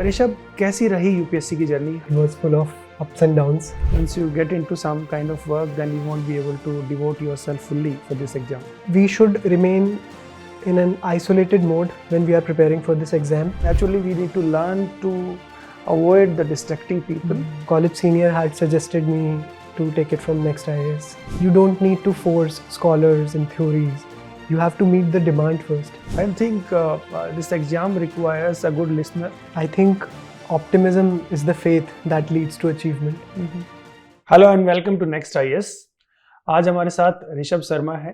ऋषभ, कैसी रही यूपीएससी की journey? It was full of ups and downs. Once you get into some kind of work, then you won't be able to devote yourself fully for this exam. We should remain in an isolated mode when we are preparing for this exam. Naturally, we need to learn to avoid the distracting people. College senior had suggested me to take it from NEXT IAS. You don't need to force scholars and theories. You have to meet the demand first. I think this exam requires a good listener. I think optimism is the faith that leads to achievement. Hello and welcome to NEXT IAS. आज हमारे साथ ऋषभ शर्मा है.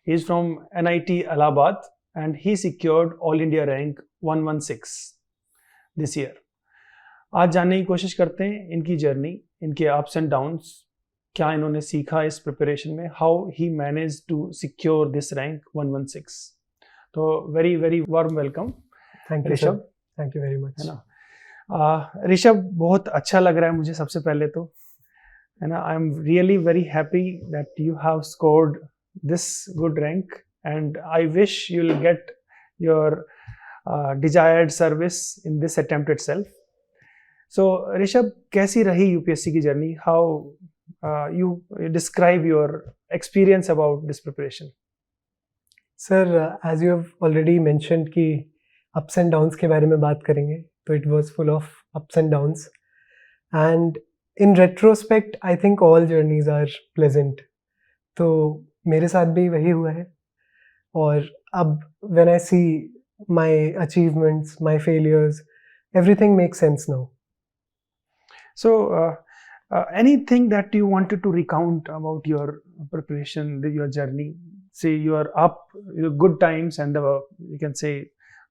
He is from NIT Allahabad and he secured All India rank 116 this year. आज जानने की कोशिश करते हैं इनकी जर्नी, इनके अप्स एंड डाउन्स, क्या इन्होंने सीखा इस प्रिपरेशन में, how he manage to secure this rank 116. तो very very warm welcome. Thank you, Rishabh. Thank you very much. है ना. ऋषभ, बहुत अच्छा लग रहा है मुझे सबसे पहले तो, है ना. I am really very happy that you have scored this good rank and I wish you will get your desired service in this attempt itself. So Rishabh, कैसी रही यूपीएससी की journey? How you describe your experience about this preparation? Sir, as you have already mentioned कि ups and downs के बारे में बात करेंगे, तो it was full of ups and downs. And in retrospect, I think all journeys are pleasant. तो मेरे साथ भी वही हुआ है. और अब when I see my achievements, my failures, everything makes sense now. So, anything that you wanted to recount about your preparation, your journey? Say you are up, your good times and the, you can say,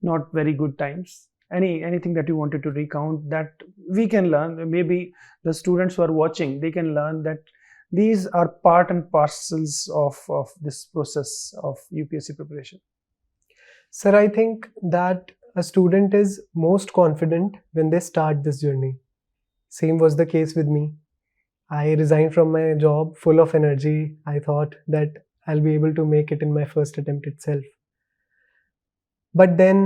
not very good times. Anything that you wanted to recount that we can learn? Maybe the students who are watching, they can learn that these are part and parcels of this process of UPSC preparation. Sir, I think that a student is most confident when they start this journey. Same was the case with me. I resigned from my job full of energy. I thought that I'll be able to make it in my first attempt itself. But then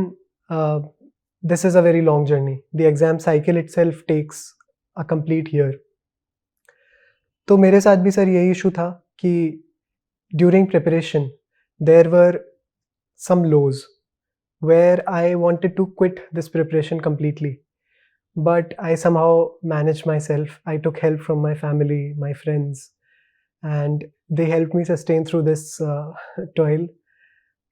this is a very long journey. The exam cycle itself takes a complete year. तो मेरे साथ भी sir यही issue था कि during preparation there were some lows where I wanted to quit this preparation completely. But I somehow managed myself. I took help from my family, my friends, and they helped me sustain through this toil.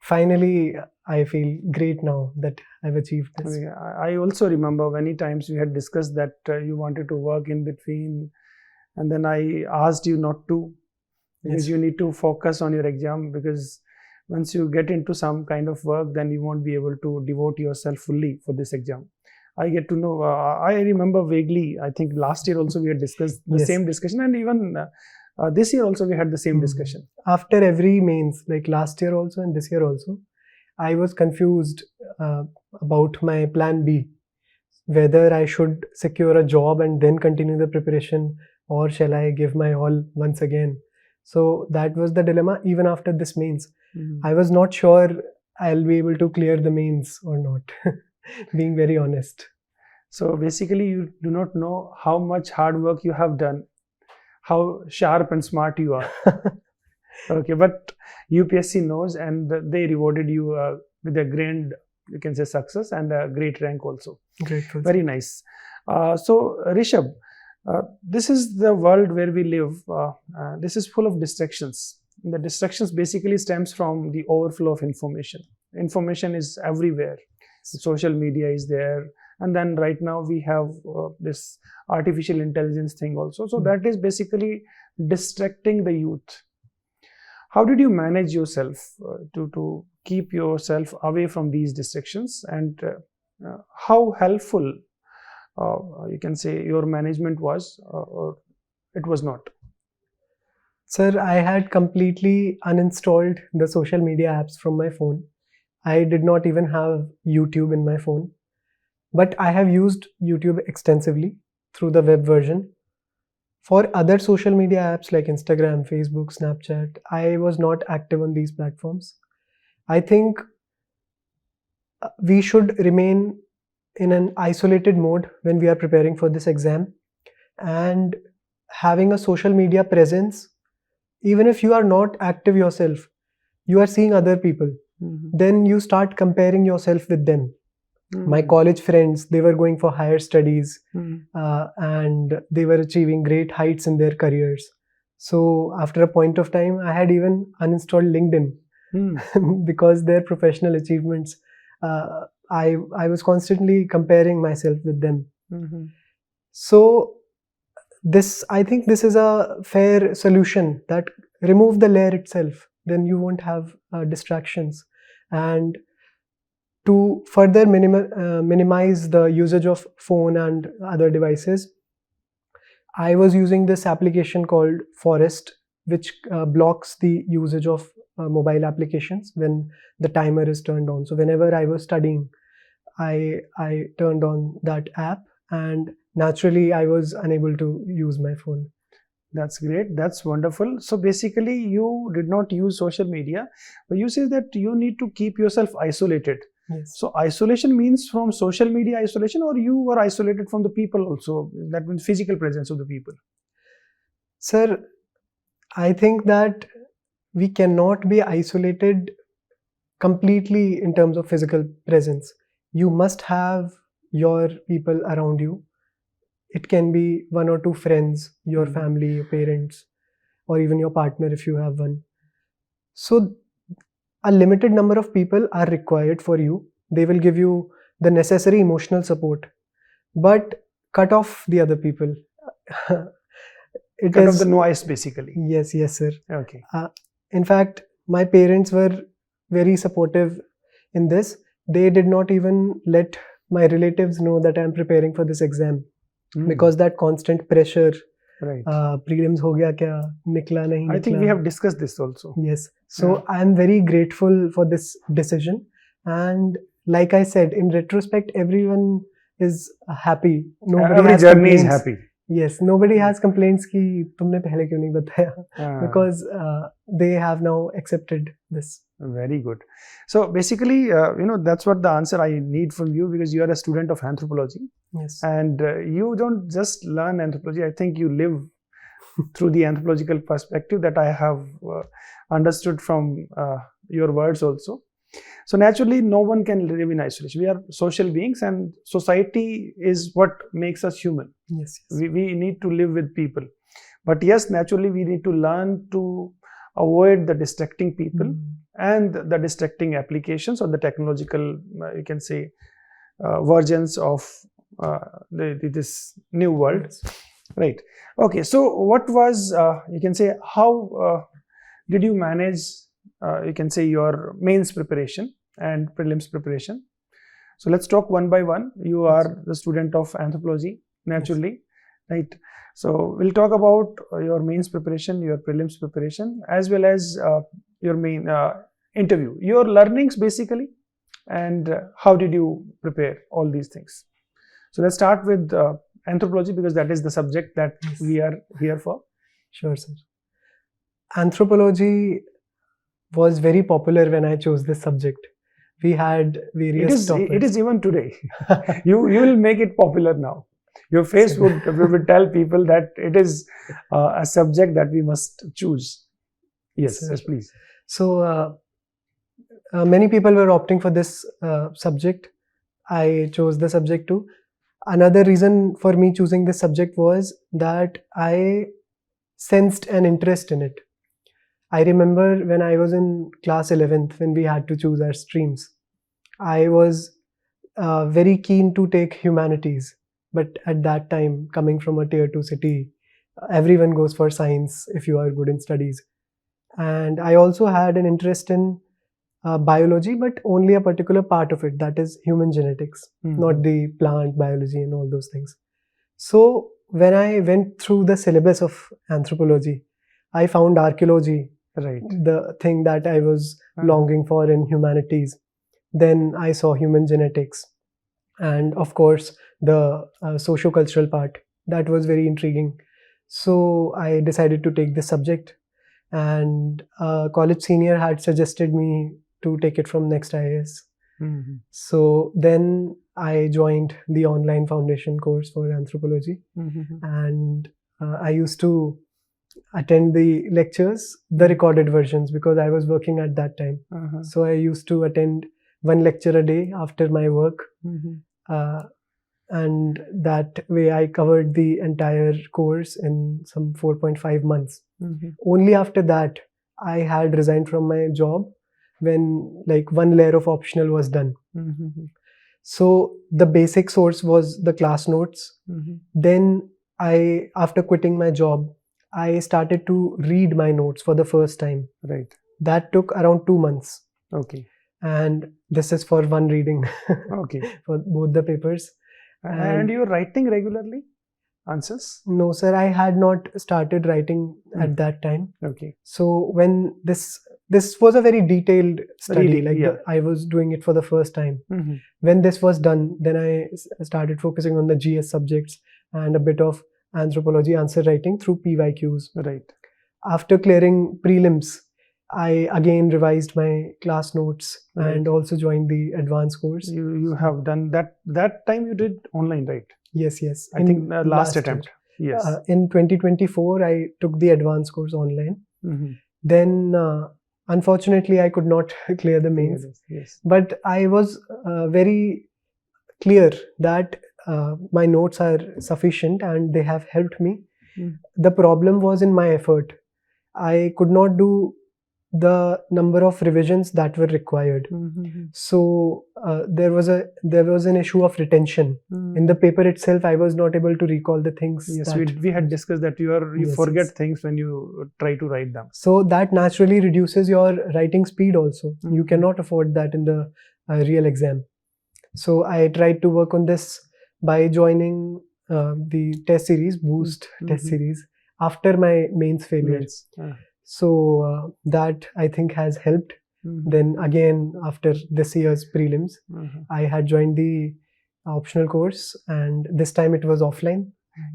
Finally, I feel great now that I've achieved this. I also remember many times we had discussed that you wanted to work in between, and then I asked you not to, because Yes. you need to focus on your exam, because once you get into some kind of work, then you won't be able to devote yourself fully for this exam. I get to know, I remember vaguely, I think last year also we had discussed the Yes. same discussion, and even this year also we had the same discussion. After every mains, like last year also and this year also, I was confused about my plan B, whether I should secure a job and then continue the preparation, or shall I give my all once again. So that was the dilemma even after this mains. I was not sure I'll be able to clear the mains or not. Being very honest. So basically you do not know how much hard work you have done, how sharp and smart you are. Okay, but UPSC knows, and they rewarded you with a grand, you can say, success and a great rank also. Grateful. Very nice. So Rishabh, this is the world where we live. This is full of distractions. The distractions basically stems from the overflow of information. Information is everywhere. Social media is there, and then right now we have this artificial intelligence thing also. So that is basically distracting the youth. How did you manage yourself to keep yourself away from these distractions, and how helpful you can say your management was, or it was not? Sir, I had completely uninstalled the social media apps from my phone. I did not even have YouTube in my phone, but I have used YouTube extensively through the web version. For other social media apps like Instagram, Facebook, Snapchat, I was not active on these platforms. I think we should remain in an isolated mode when we are preparing for this exam, and having a social media presence, even if you are not active yourself, you are seeing other people, then you start comparing yourself with them. My college friends, they were going for higher studies, and they were achieving great heights in their careers. So after a point of time, I had even uninstalled LinkedIn because their professional achievements, I was constantly comparing myself with them. So I think this is a fair solution, that remove the layer itself, then you won't have distractions. And to further minimize the usage of phone and other devices, I was using this application called Forest, which blocks the usage of mobile applications when the timer is turned on. So whenever I was studying, I turned on that app, and naturally I was unable to use my phone. That's great. That's wonderful. So basically, you did not use social media, but you say that you need to keep yourself isolated. Yes. So isolation means from social media isolation, or you were isolated from the people also? That means physical presence of the people. Sir, I think that we cannot be isolated completely in terms of physical presence. You must have your people around you. It can be one or two friends, your family, your parents, or even your partner if you have one. So a limited number of people are required for you. They will give you the necessary emotional support, but cut off the other people. Cut off the noise, basically. Yes, sir. Okay. In fact, my parents were very supportive in this. They did not even let my relatives know that I am preparing for this exam, because that constant pressure, right, prelims ho gaya kya, nikla nahi nikla. I think we have discussed this also. Yes. So I am very grateful for this decision, and like I said, in retrospect, everyone is happy. Nobody Every has journey is complaints. happy. Yes, nobody has complaints कि तुमने पहले क्यों नहीं बताया, because they have now accepted this. Very good. So basically, that's what the answer I need from you, because you are a student of anthropology. Yes. And you don't just learn anthropology. I think you live through the anthropological perspective that I have understood from your words also. So naturally, no one can live in isolation. We are social beings, and society is what makes us human. Yes. We need to live with people. But yes, naturally, we need to learn to avoid the distracting people and the distracting applications, or the technological, you can say, versions of this new world. Yes. Right. Okay. So what was, you can say, how did you manage, you can say, your mains preparation and prelims preparation? So let's talk one by one. You are the student of anthropology, naturally, right? So we'll talk about your mains preparation, your prelims preparation, as well as your main interview, your learnings basically, and how did you prepare all these things. So let's start with anthropology, because that is the subject that we are here for. Sure, sir. Anthropology was very popular when I chose this subject. We had various topics. It is even today. You will make it popular now. Your face would tell people that it is a subject that we must choose. Yes, yes, please. So many people were opting for this subject. I chose the subject too. Another reason for me choosing this subject was that I sensed an interest in it. I remember when I was in class 11th, when we had to choose our streams, I was very keen to take humanities. But at that time, coming from a tier 2 city, everyone goes for science if you are good in studies. And I also had an interest in biology, but only a particular part of it, that is human genetics, not the plant biology and all those things. So when I went through the syllabus of anthropology, I found archaeology, the thing that I was longing for in humanities. Then I saw human genetics, and of course the socio-cultural part, that was very intriguing. So I decided to take this subject, and a college senior had suggested me to take it from NEXT IAS. Mhm. So then I joined the online foundation course for anthropology, Mhm. and I used to attend the lectures, the recorded versions, because I was working at that time. Uh-huh. So I used to attend one lecture a day after my work, Mhm. uh, and that way I covered the entire course in some 4.5 months. Mhm. Only after that I had resigned from my job when like one layer of optional was done. Mhm. So the basic source was the class notes. Mhm. Then I, after quitting my job, I started to read my notes for the first time. Right. That took around 2 months, Okay. and this is for one reading Okay. for both the papers. And And you're writing regularly answers? no, sir, I had not started writing at that time. Okay. So when this was a very detailed study, Reading, like yeah. I was doing it for the first time. Mhm. When this was done, then I started focusing on the GS subjects and a bit of anthropology answer writing through PYQs. Right. After clearing prelims, I again revised my class notes Right. and also joined the advanced course. You have done that. That time you did online, right? Yes, yes. I think last year. attempt. Yes. In 2024, I took the advanced course online. Mhm. Then, unfortunately, I could not clear the mains. Yes. But I was very clear that my notes are sufficient and they have helped me. Mm. The problem was in my effort. I could not do the number of revisions that were required. Mhm. So there was an issue of retention. In the paper itself, I was not able to recall the things. Yes, that we had discussed that you Yes, forget yes. things when you try to write them. So that naturally reduces your writing speed also. You Mhm. cannot afford that in the real exam. So I tried to work on this by joining the test series, Boost test Mhm. series, after my mains failure. Mains. So that I think has helped. Mhm. Then again, after this year's prelims, Mhm. I had joined the optional course, and this time it was offline.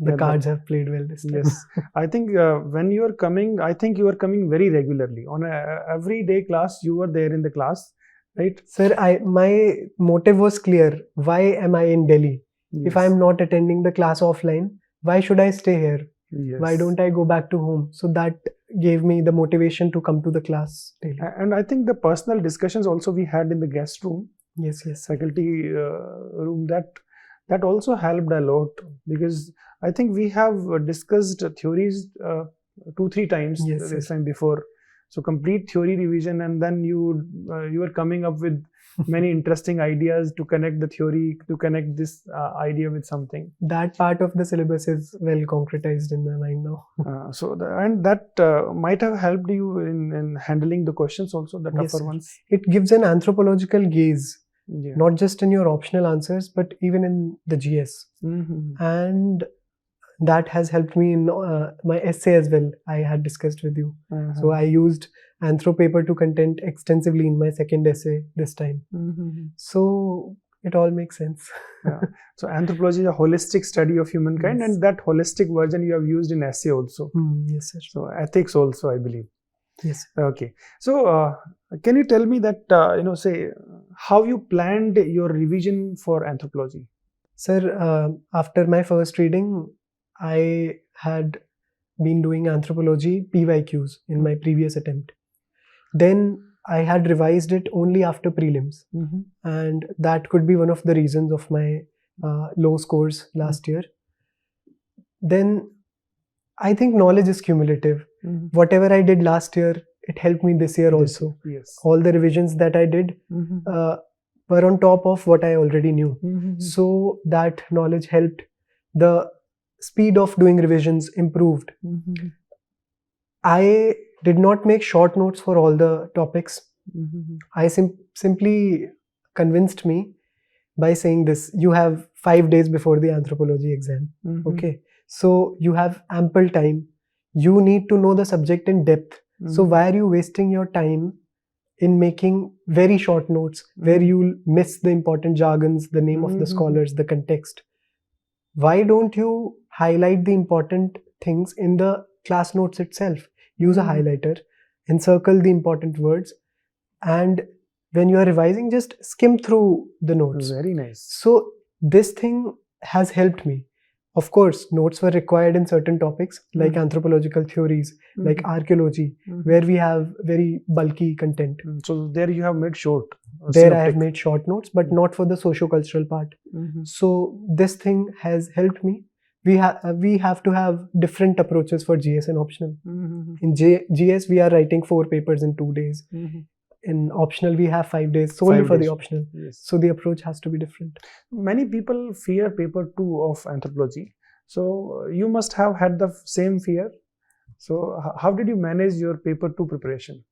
The Yeah, cards have played well this time. Yes, I think when you are coming, I think you are coming very regularly on a everyday class. You were there in the class, right? Sir, my motive was clear. Why am I in Delhi? If I am not attending the class offline, why should I stay here? Yes. Why don't I go back to home? So that gave me the motivation to come to the class daily. And I think the personal discussions also we had in the guest room, Yes, yes. faculty room, that also helped a lot, because I think we have discussed theories 2-3 times Yes, this sir. time before. So complete theory revision, and then you are coming up with many interesting ideas to connect the theory, to connect this idea with something. That part of the syllabus is well concretized in my mind now. And that might have helped you in handling the questions also, the Yes, tougher sir. ones. It gives an anthropological gaze, Yeah. not just in your optional answers, but even in the GS. Mhm. And that has helped me in my essay as well. I had discussed with you. So I used anthro paper to content extensively in my second essay this time. Mhm. So it all makes sense. Yeah. So anthropology is a holistic study of humankind, Yes. and that holistic version you have used in essay also. Yes, sir. So ethics also, I believe. Yes. Okay. So can you tell me that say how you planned your revision for anthropology? Sir, after my first reading, I had been doing anthropology PYQs in my previous attempt. Then I had revised it only after prelims, and that could be one of the reasons of my low scores last year. Then I think knowledge is cumulative. Whatever I did last year, it helped me this year also. Yes. All the revisions that I did were on top of what I already knew. So that knowledge helped. The speed of doing revisions improved. I did not make short notes for all the topics. I simply convinced me by saying this: you have 5 days before the anthropology exam. Okay, so you have ample time. You need to know the subject in depth. So why are you wasting your time in making very short notes where you'll miss the important jargons, the name of the scholars, the context? Why don't you highlight the important things in the class notes itself? Use a highlighter, encircle the important words, and when you are revising, just skim through the notes. Very nice. So this thing has helped me. Of course, notes were required in certain topics like anthropological theories, like archaeology, where we have very bulky content. So there you have made short. There I have made short notes, but not for the socio-cultural part. So this thing has helped me. We have to have different approaches for GS and optional. In GS, we are writing 4 papers in 2 days. In optional, we have 5 days solely for the optional. Yes. So the approach has to be different. Many people fear paper 2 of anthropology. So you must have had the same fear. So how did you manage your paper 2 preparation?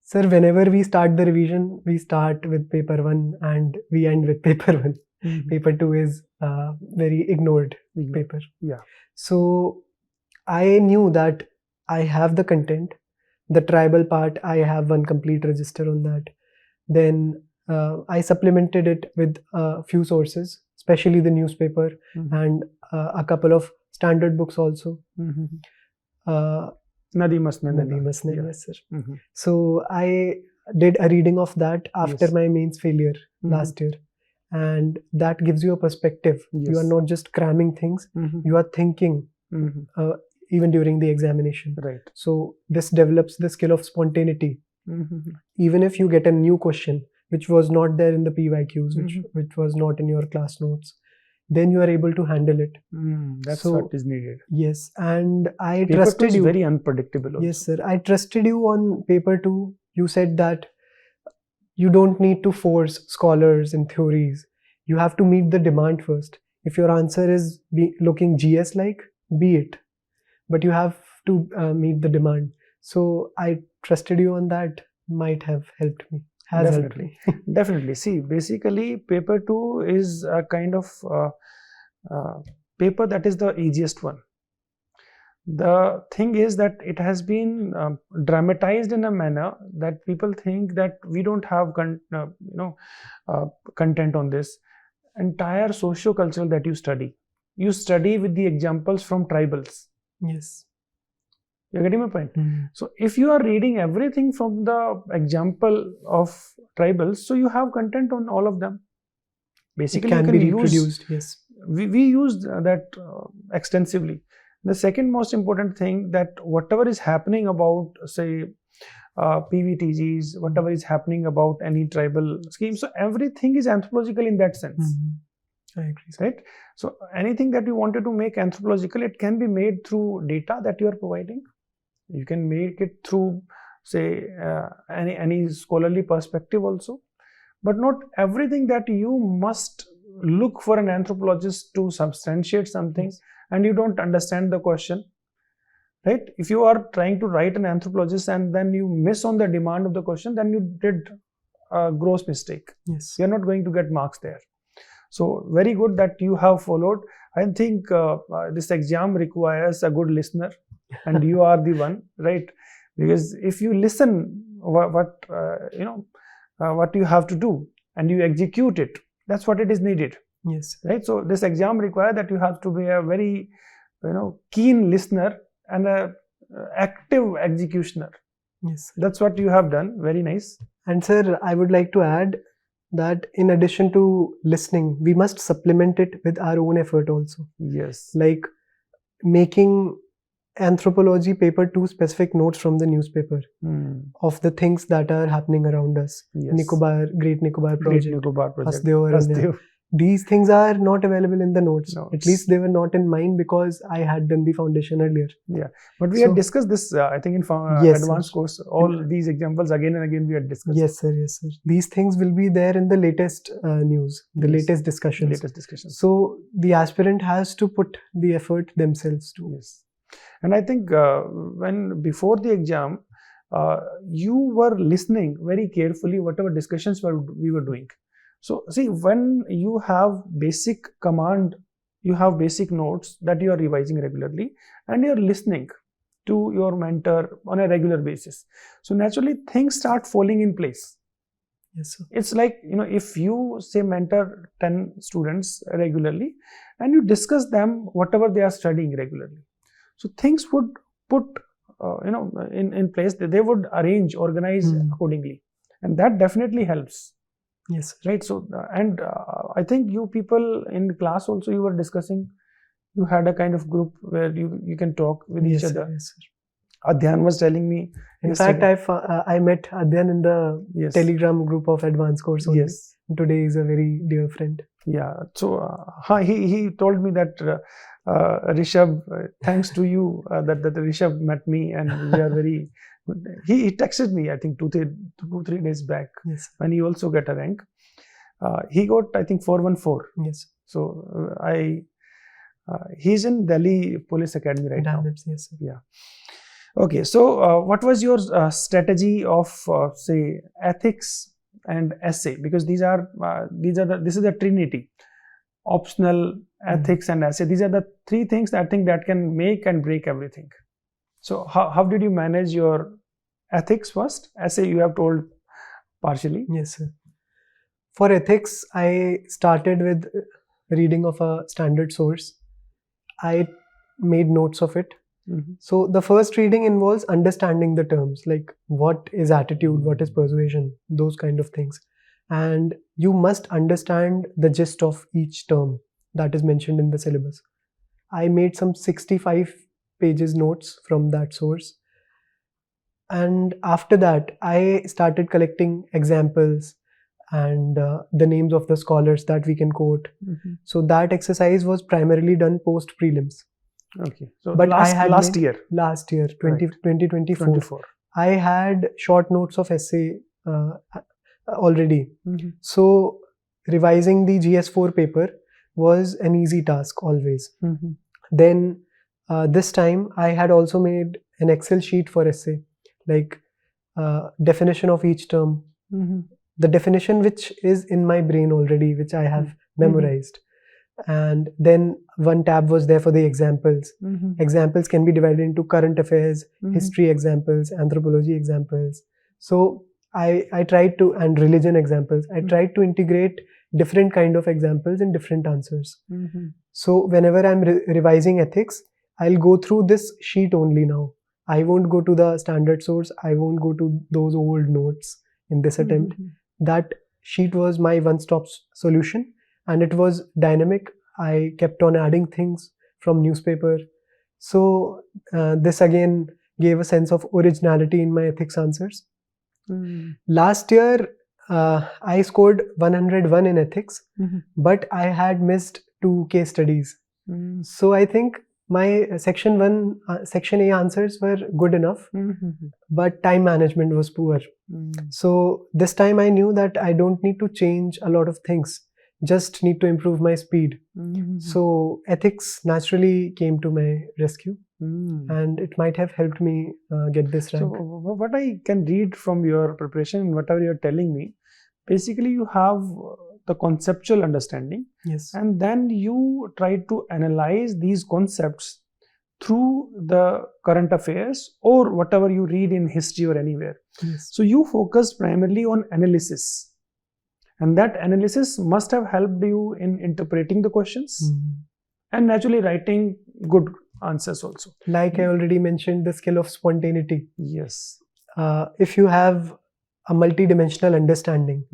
Sir, whenever we start the revision, we start with paper 1 and we end with paper 1. Paper 2 is very ignored paper. Yeah. So I knew that I have the content. The tribal part, I have one complete register on that. Then I supplemented it with a few sources, especially the newspaper and a couple of standard books also. Nadi Masnan. Yes, sir. So I did a reading of that after my mains failure last year. And that gives you a perspective. You are not just cramming things, you are thinking even during the examination. Right. So this develops the skill of spontaneity. Even if you get a new question which was not there in the PYQs, which was not in your class notes, then you are able to handle it. That's what is needed. Yes, and I paper trusted you. Very unpredictable also. Yes, sir. I trusted you on paper 2. You said that you don't need to force scholars in theories. You have to meet the demand first. If your answer is looking GS-like, be it. But you have to meet the demand. So I trusted you on that. Might have helped me. Has helped me. Definitely. See, basically, paper 2 is a kind of paper that is the easiest one. The thing is that it has been dramatized in a manner that people think that we don't have content on this. Entire socio-cultural that you study with the examples from tribals. Yes. You're getting my point? So if you are reading everything from the example of tribals, so you have content on all of them. Basically, it can be reproduced. Yes. We used that extensively. The second most important thing, that whatever is happening about, say, PVTGs, whatever is happening about any tribal scheme, so everything is anthropological in that sense. I agree. Right? So anything that you wanted to make anthropological, it can be made through data that you are providing. You can make it through, say, any scholarly perspective also. But not everything that you must look for an anthropologist to substantiate something, and you don't understand the question. Right? If you are trying to write an anthropologist and then you miss on the demand of the question, then you did a gross mistake. Yes. You are not going to get marks there. So very good that you have followed. I think this exam requires a good listener, and you are the one, right? Because if you listen what you have to do and you execute it, that's what it is needed. Yes. Right. So this exam requires that you have to be a very keen listener and a active executioner. Yes. That's what you have done. Very nice. And sir, I would like to add that in addition to listening, we must supplement it with our own effort also. Yes. Like making anthropology paper 2 specific notes from the newspaper of the things that are happening around us. Yes. Great Nicobar project. Hasdev. These things are not available in the notes. At least they were not in mine because I had done the foundation earlier. Yeah, but we had discussed this, I think, in advanced course. All these examples again and again we had discussed. Yes, sir. Yes, sir. These things will be there in the latest news, the latest discussions. So the aspirant has to put the effort themselves too. Yes, and I think when before the exam, you were listening very carefully whatever discussions we were doing. So see, when you have basic command, you have basic notes that you are revising regularly, and you are listening to your mentor on a regular basis. So naturally things start falling in place. Yes, sir. It's like, if you say mentor 10 students regularly and you discuss them whatever they are studying regularly. So things would put in place, they would organize accordingly. and that definitely helps. Yes. Right. So, I think you people in class also, you were discussing, you had a kind of group where you can talk with each Yes, other. yes. Adhyan was telling me. In fact, I met Adhyan in the Yes. Telegram group of advanced course only. Yes. Today is a very dear friend. Yeah. So he told me that Rishabh, thanks to you that Rishabh met me, and we are very. He texted me, I think 2-3 days back. Yes. When he also got a rank. He got, I think, 414. Yes. So he's in Delhi Police Academy right now. Yes. Yeah. Okay. So what was your strategy of say ethics and essay? Because this is the trinity: optional, ethics, and essay. These are the three things that I think that can make and break everything. So how did you manage your ethics first? Essay you have told partially. Yes, sir. For ethics, I started with reading of a standard source. I made notes of it. So the first reading involves understanding the terms, like what is attitude, what is persuasion, those kind of things. And you must understand the gist of each term that is mentioned in the syllabus. I made some 65 pages notes from that source. And after that, I started collecting examples and the names of the scholars that we can quote. So that exercise was primarily done post prelims. Okay. So but last year, 2024, I had short notes of essay already. So revising the GS4 paper was an easy task always. Then this time I had also made an Excel sheet for essay, like definition of each term, the definition which is in my brain already, which I have memorized. And then one tab was there for the examples. Examples can be divided into current affairs, history examples, anthropology examples. So I tried to, and religion examples, I tried to integrate different kind of examples in different answers. So whenever I'm revising ethics, I'll go through this sheet only now. I won't go to the standard source. I won't go to those old notes in this attempt. That sheet was my one-stop solution. And it was dynamic. I kept on adding things from newspaper. So this again gave a sense of originality in my ethics answers. Last year, I scored 101 in ethics, but I had missed 2 case studies. So I think my section A answers were good enough, but time management was poor. So this time I knew that I don't need to change a lot of things. Just need to improve my speed. So ethics naturally came to my rescue, and it might have helped me get this rank. So what I can read from your preparation, whatever you're telling me, basically you have the conceptual understanding. Yes. And then you try to analyze these concepts through the current affairs or whatever you read in history or anywhere. Yes. So you focus primarily on analysis. And that analysis must have helped you in interpreting the questions and naturally writing good answers also. Like I already mentioned, the skill of spontaneity. Yes. If you have a multi-dimensional understanding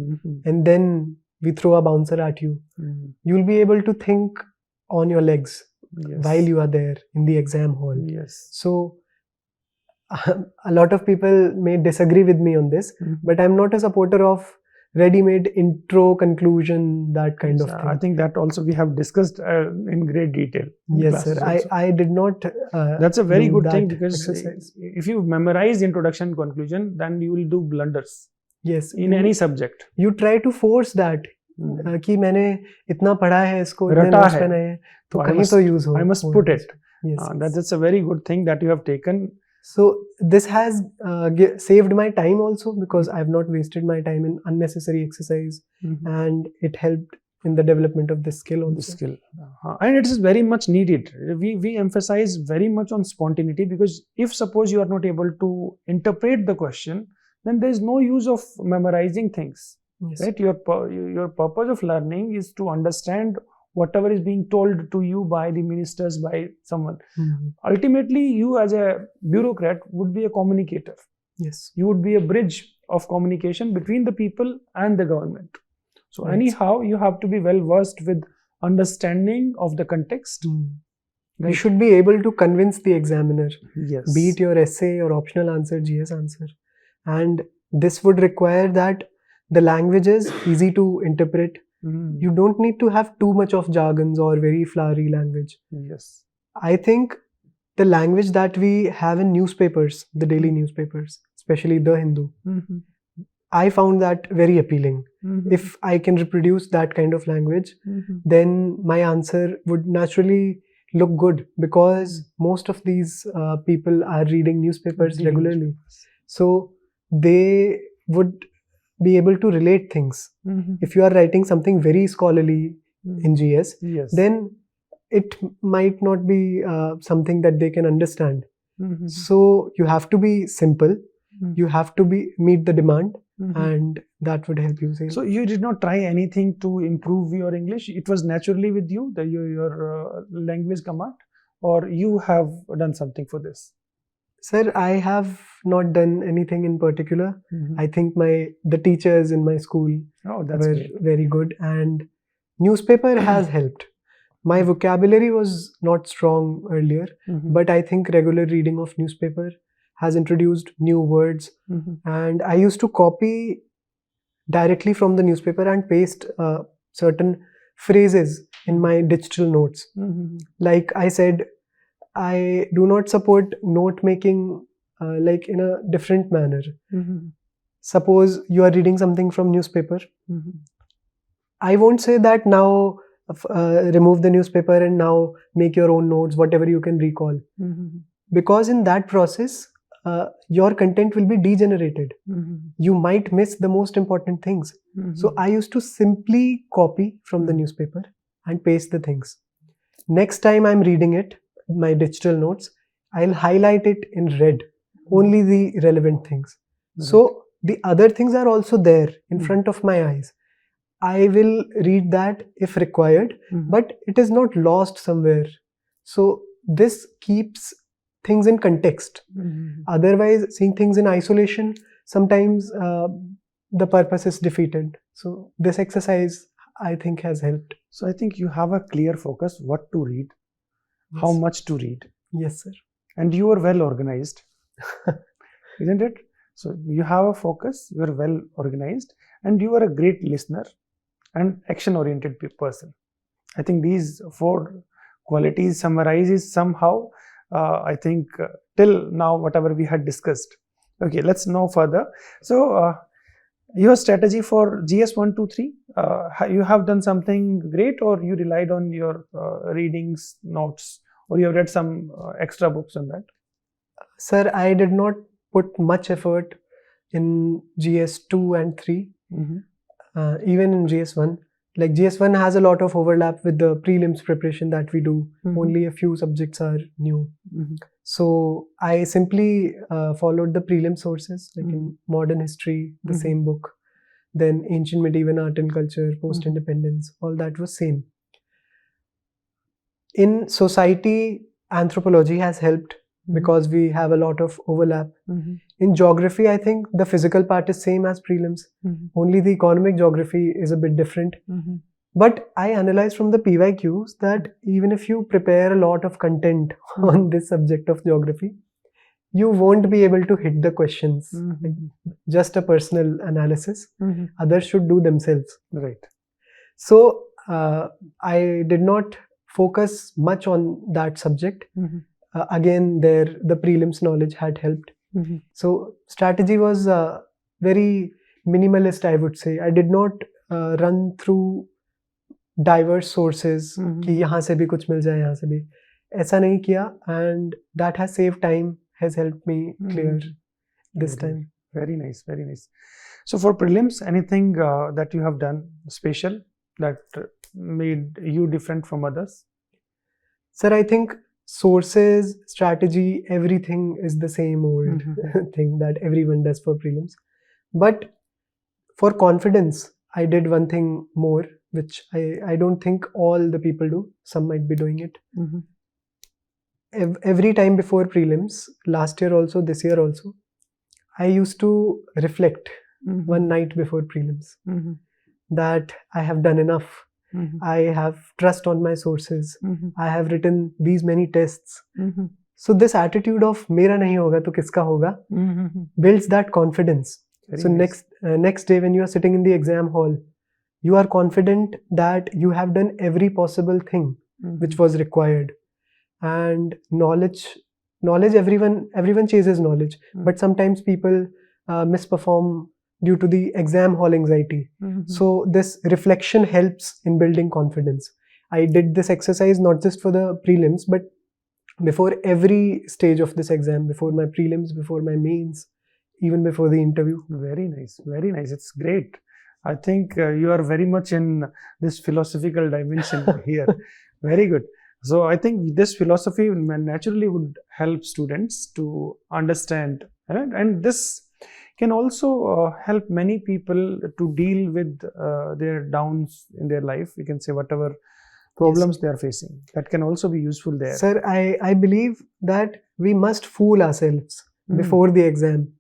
and then we throw a bouncer at you, you'll be able to think on your legs while you are there in the exam hall. Yes. So a lot of people may disagree with me on this, but I'm not a supporter of ready-made intro, conclusion, that kind of thing. I think that also we have discussed in great detail. Yes, sir. I did not. That's a very good thing, because exercise. If you memorize introduction, conclusion, then you will do blunders. Yes. In any subject. You try to force that. कि मैंने इतना पढ़ा है इसको इतने रटा notes है, पढ़े हैं तो कहीं तो यूज हो. I must put it. Yes. That's a very good thing that you have taken. So this has saved my time also, because I have not wasted my time in unnecessary exercise, and it helped in the development of this skill also. And it is very much needed. We emphasize very much on spontaneity, because if suppose you are not able to interpret the question, then there is no use of memorizing things. Yes. Right? Your purpose of learning is to understand whatever is being told to you by the ministers, by someone. Ultimately, you as a bureaucrat would be a communicator. Yes. You would be a bridge of communication between the people and the government. So Right. anyhow, you have to be well versed with understanding of the context. You Right? should be able to convince the examiner, Yes. be it your essay or optional answer, GS answer. And this would require that the language is easy to interpret. Mhm. You don't need to have too much of jargons or very flowery language. Yes. I think the language that we have in newspapers, the daily newspapers, especially The Hindu, Mhm. I found that very appealing. Mhm. If I can reproduce that kind of language, Mhm. then my answer would naturally look good, because most of these people are reading newspapers Reading regularly. newspapers. So they would be able to relate things. Mhm. If you are writing something very scholarly in GS, Yes. then it might not be something that they can understand. Mhm. So you have to be simple, Mhm. you have to meet the demand, Mhm. and that would help you sail. So you did not try anything to improve your English? It was naturally with you, your language command, or you have done something for this? Sir, I have not done anything in particular. Mhm. I think the teachers in my school Oh, that's were great. very good, and newspaper has helped. My vocabulary was not strong earlier, Mhm. but I think regular reading of newspaper has introduced new words, Mhm. and I used to copy directly from the newspaper and paste certain phrases in my digital notes. Mhm. Like I said, I do not support note making like in a different manner. Mhm. Suppose you are reading something from newspaper. Mhm. I won't say that now remove the newspaper and now make your own notes, whatever you can recall. Mhm. Because in that process, your content will be degenerated. Mhm. You might miss the most important things. So Mhm. I used to simply copy from the Mhm. newspaper and paste the things. Next time I'm reading it, my digital notes, I'll highlight it in red, only the relevant things. So the other things are also there in front of my eyes. I will read that if required, Mhm. but it is not lost somewhere. So this keeps things in context. Mhm. Otherwise, seeing things in isolation, sometimes the purpose is defeated. So this exercise, I think, has helped. So I think you have a clear focus what to read, how Yes. much to read, Yes, sir. and you are well organized, isn't it? So you have a focus, you are well organized, and you are a great listener and action-oriented person. I think these four qualities summarizes somehow, I think, till now whatever we had discussed. Okay, let's know further. So your strategy for GS 1, 2, 3, you have done something great, or you relied on your readings, notes, or you have read some extra books on that? Sir, I did not put much effort in GS 2 and 3, even in GS 1. Like GS 1 has a lot of overlap with the prelims preparation that we do. Only a few subjects are new. So I simply followed the prelim sources, like in modern history, the same book. Then ancient medieval art and culture, post-independence, all that was same. In society, anthropology has helped because we have a lot of overlap. In geography, I think the physical part is same as prelims. Only the economic geography is a bit different. But I analyzed from the PYQs that even if you prepare a lot of content on this subject of geography, you won't be able to hit the questions. Like just a personal analysis. Others should do themselves. Right. So I did not focus much on that subject. Again, the prelims knowledge had helped. So strategy was very minimalist, I would say. I did not run through diverse sources कि यहाँ से भी कुछ मिल जाए यहाँ से भी ऐसा नहीं किया, and that has saved time, has helped me clear this time. Very nice, very nice. So for prelims, anything that you have done special that made you different from others? Sir, I think sources, strategy, everything is the same old thing that everyone does for prelims. But for confidence, I did one thing more, which I don't think all the people do. Some might be doing it. Every time before prelims, last year also, this year also, I used to reflect Mhm. one night before prelims Mhm. that I have done enough. Mhm. I have trust on my sources. Mhm. I have written these many tests. Mhm. So this attitude of मेरा नहीं होगा तो किसका होगा Mhm. builds that confidence. Very So nice. next day when you are sitting in the exam hall, you are confident that you have done every possible thing Mhm. which was required. And knowledge everyone chases knowledge, Mhm. but sometimes people misperform due to the exam hall anxiety. Mhm. So this reflection helps in building confidence. I did this exercise not just for the prelims, but before every stage of this exam, before my prelims, before my mains, even before the interview. Very nice, very nice. It's great. I think you are very much in this philosophical dimension here. Very good. So I think this philosophy naturally would help students to understand, right? And this can also help many people to deal with their downs in their life. You can say whatever problems they are facing. That can also be useful there. Sir, I believe that we must fool ourselves before the exam.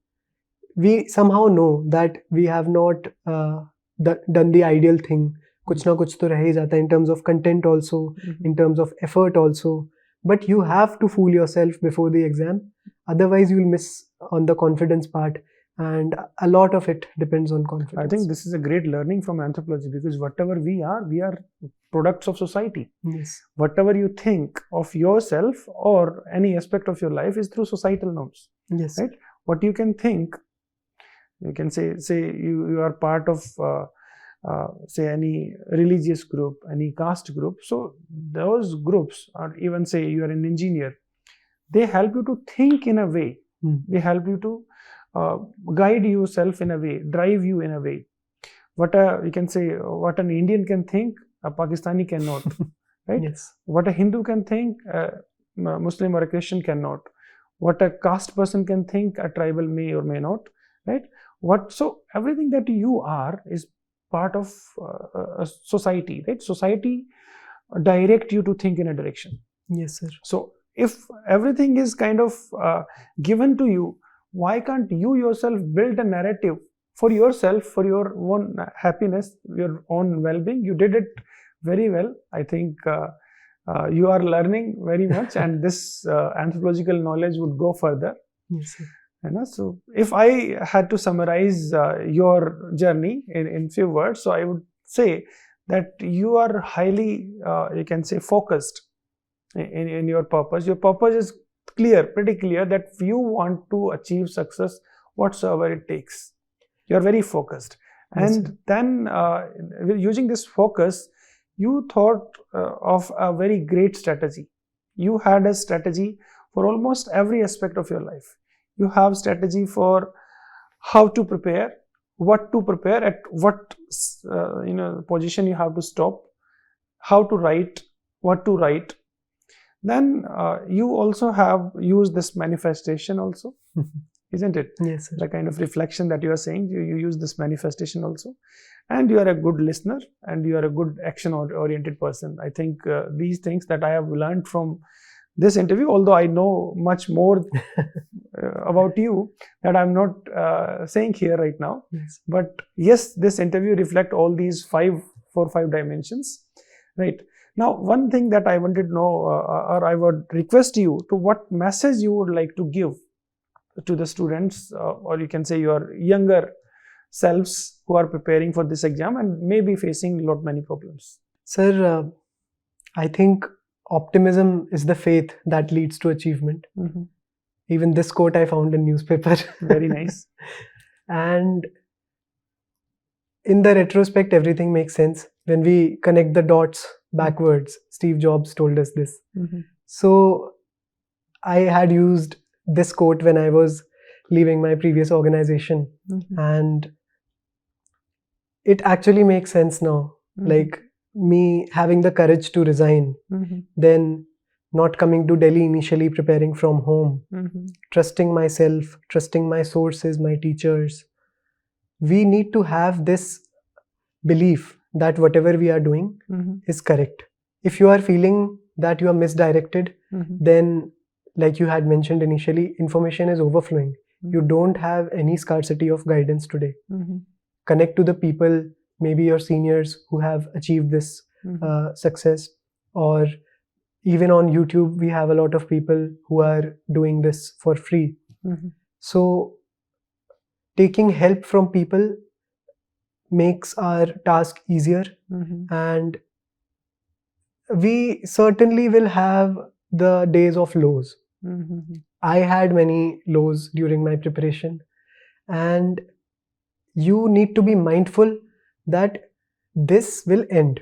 We somehow know that we have not done the ideal thing. कुछ ना कुछ तो रह ही जाता है in terms of content also, in terms of effort also. But you have to fool yourself before the exam. Otherwise, you will miss on the confidence part. And a lot of it depends on confidence. I think this is a great learning from anthropology, because whatever we are products of society. Yes. Whatever you think of yourself or any aspect of your life is through societal norms. Yes. Right? What you can think, you can say you are part of say any religious group, any caste group. So those groups, or even say you are an engineer, they help you to think in a way. They help you to guide yourself in a way, drive you in a way. You can say what an Indian can think, a Pakistani cannot. Right? Yes. What a Hindu can think, a Muslim or a Christian cannot. What a caste person can think, a tribal may or may not. Right? So everything that you are is part of a society. Right? Society direct you to think in a direction. Yes, sir. So if everything is kind of given to you, why can't you yourself build a narrative for yourself, for your own happiness, your own well-being? You did it very well. I think you are learning very much, and this anthropological knowledge would go further. Yes, sir. So if I had to summarize your journey in few words, so I would say that you are highly, you can say, focused in your purpose. Your purpose is clear, pretty clear, that you want to achieve success whatsoever it takes. You're very focused. Yes, And sir. then using this focus, you thought of a very great strategy. You had a strategy for almost every aspect of your life. You have strategy for how to prepare, what to prepare, at what position you have to stop, how to write, what to write. Then you also have used this manifestation also, isn't it? Yes, sir. The kind of reflection that you are saying, you use this manifestation also. And you are a good listener, and you are a good action-oriented person. I think these things that I have learned from this interview, although I know much more about you that I'm not saying here right now. Yes. But yes, this interview reflects all these 4 or 5 dimensions. Right. Now, one thing that I wanted to know, or I would request you to, what message you would like to give to the students, or you can say your younger selves who are preparing for this exam and may be facing many problems. Sir, I think optimism is the faith that leads to achievement. Even this quote I found in newspaper. Very nice. And in the retrospect, everything makes sense. When we connect the dots backwards, Steve Jobs told us this. So I had used this quote when I was leaving my previous organization, and it actually makes sense now. Like me having the courage to resign, then not coming to Delhi initially, preparing from home, trusting myself, trusting my sources, my teachers. We need to have this belief that whatever we are doing is correct. If you are feeling that you are misdirected, then, like you had mentioned initially, information is overflowing. You don't have any scarcity of guidance today. Mhm. Connect to the people, maybe your seniors who have achieved this Mhm. success, or even on YouTube, we have a lot of people who are doing this for free. Mhm. So taking help from people makes our task easier, Mhm. and we certainly will have the days of lows. Mhm. I had many lows during my preparation, and you need to be mindful that this will end.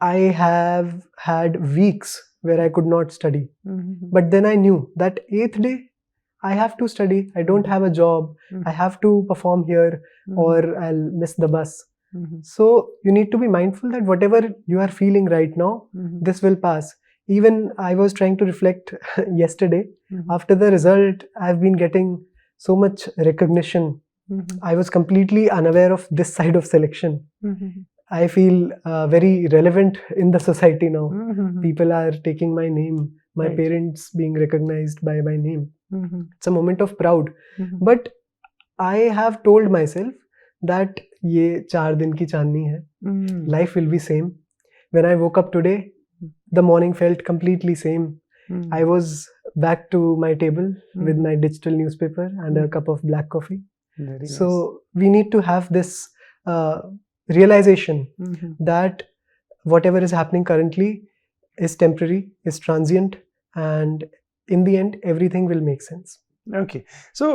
I have had weeks where I could not study, Mhm. but then I knew that eighth day I have to study. I don't have a job. I have to perform here, or I'll miss the bus. Mhm. So you need to be mindful that whatever you are feeling right now, Mhm. this will pass. Even I was trying to reflect yesterday. Mhm. After the result, I've been getting so much recognition. Mhm. I was completely unaware of this side of selection. Mhm. I feel very relevant in the society now. Mhm. People are taking my name, my Right. parents being recognized by my name. Mhm. It's a moment of proud. Mhm. But I have told myself that ये 4 दिन की चांदनी है. Mhm. Life will be same. When I woke up today, the morning felt completely same. Mhm. I was back to my table with Mhm. my digital newspaper and a Mhm. cup of black coffee. Very nice. So we need to have this realization Mhm. that whatever is happening currently is temporary, is transient, and in the end, everything will make sense. Okay. So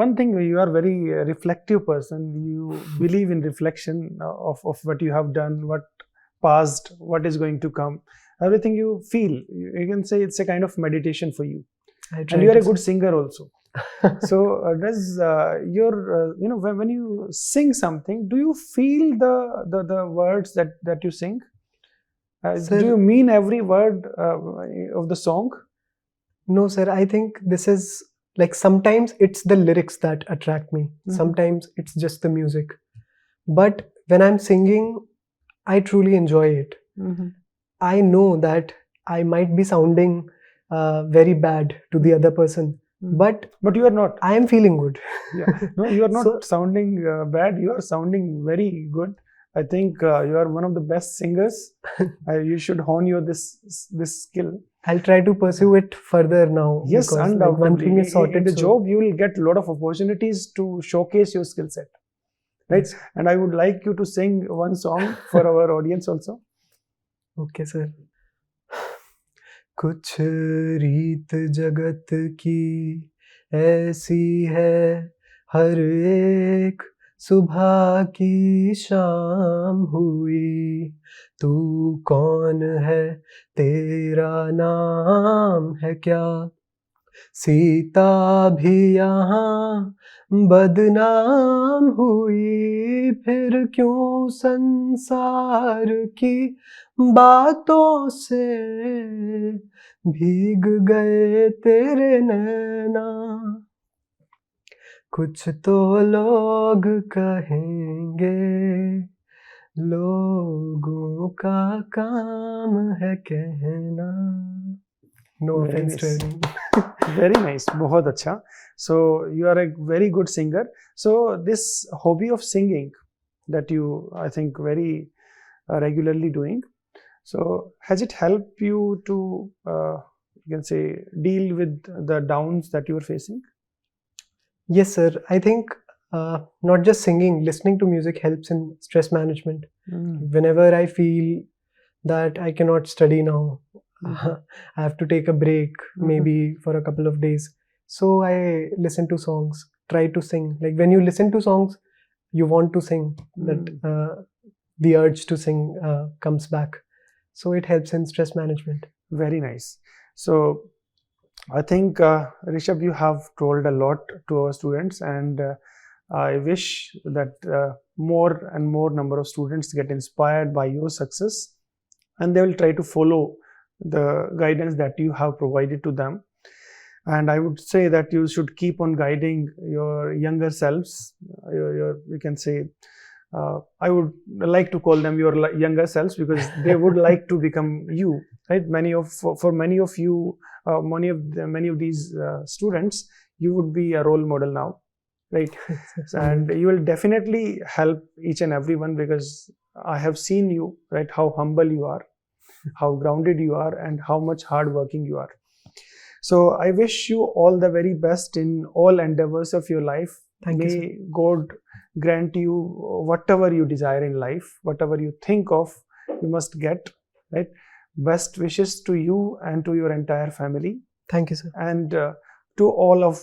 one thing, you are very reflective person. You believe in reflection of what you have done, what passed, what is going to come. Everything you feel. You can say it's a kind of meditation for you. I And try you are to a good singer also. So does your when you sing something, do you feel the words that you sing? Do you Sir, mean every word of the song? no, sir. I think this is like sometimes it's the lyrics that attract me. Mhm. Sometimes it's just the music. But when I'm singing, I truly enjoy it. Mhm. I know that I might be sounding very bad to the other person, Mhm. but But you are not. I am feeling good. Yeah. No, you are So not sounding bad. You are sounding very good. I think you are one of the best singers. You should hone your this skill. I'll try to pursue it further now, Yes, because like one undoubtedly. thing is In sorted. the So job, you will get a lot of opportunities to showcase your skill set, right? yes. And I would like you to sing one song for our audience also. Okay, sir. कुछ रीत जगत की ऐसी है, हर एक सुबह की शाम हुई. तू कौन है, तेरा नाम है क्या? सीता भी यहाँ बदनाम हुई. फिर क्यों संसार की बातों से भीग गए तेरे नैना. कुछ तो लोग कहेंगे, लोगों का काम है कहना. No Very offense to nice. anyone. Very nice. बहुत अच्छा. So you are a very good singer. So this hobby of singing that you, I think, very regularly doing. So has it helped you to, you can say, deal with the downs that you are facing? Yes, sir. I think not just singing, listening to music helps in stress management. Mm. Whenever I feel that I cannot study now, Mhm. I have to take a break, Mhm. maybe for a couple of days. So I listen to songs, try to sing. Like when you listen to songs, you want to sing. That Mm. the urge to sing comes back. So it helps in stress management. Very nice. So I think Rishabh, you have told a lot to our students, and I wish that more and more number of students get inspired by your success, and they will try to follow the guidance that you have provided to them. And I would say that you should keep on guiding your younger selves, your you can say, I would like to call them your younger selves, because they would like to become you, right? For many of you, many of these students, you would be a role model now, right? And you will definitely help each and everyone, because I have seen you, right, how humble you are, how grounded you are, and how much hardworking you are. So I wish you all the very best in all endeavors of your life. Thank you, sir. May God grant you whatever you desire in life, whatever you think of, you must get, right? Best wishes to you and to your entire family. Thank you, sir. And to all of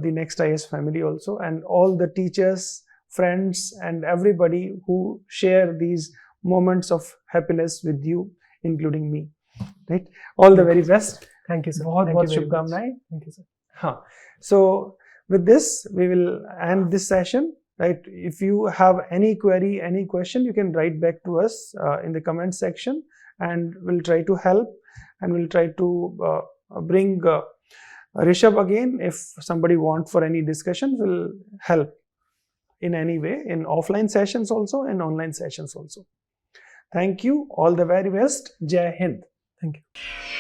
the Next IAS family also, and all the teachers, friends, and everybody who share these moments of happiness with you, including me, right? All the very best. Thank you, sir. बहुत Thank बहुत you very much. शुभकामनाएं. Thank you, sir. हाँ. So with this, we will end this session, right? If you have any query, any question, you can write back to us in the comment section, and we'll try to help, and we'll try to bring Rishabh again. If somebody wants for any discussion, we'll help in any way, in offline sessions also, and online sessions also. Thank you. All the very best. Jai Hind. Thank you.